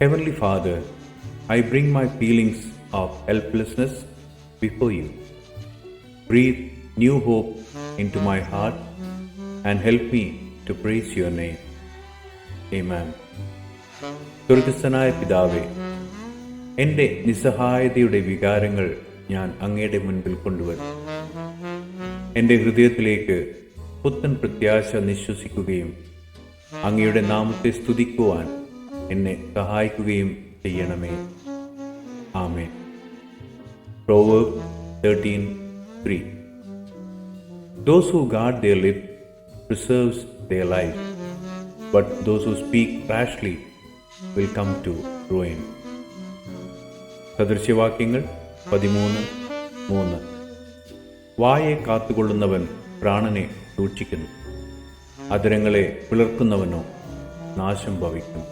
Heavenly Father, I bring my feelings of helplessness before you. Breathe new hope into my heart and help me to praise your name. Amen. സ്വർഗസ്ഥനായ പിതാവേ, എൻ്റെ നിസ്സഹായതയുടെ വികാരങ്ങൾ ഞാൻ അങ്ങയുടെ മുൻപിൽ കൊണ്ടുവരും. എൻ്റെ ഹൃദയത്തിലേക്ക് പുത്തൻ പ്രത്യാശ നിശ്വസിക്കുകയും അങ്ങയുടെ നാമത്തെ സ്തുതിക്കുവാൻ എന്നെ സഹായിക്കുകയും ചെയ്യണമേ. ആമേൻ. Proverbs 13:3. Those who guard their lips preserves their life, but those who speak rashly will come to ruin. സദൃശ്യവാക്യങ്ങൾ 13:3. വായെ കാത്തുകൊള്ളുന്നവൻ പ്രാണനെ സൂക്ഷിക്കുന്നു, അധരങ്ങളെ പിളർക്കുന്നവനോ നാശം ഭവിക്കും.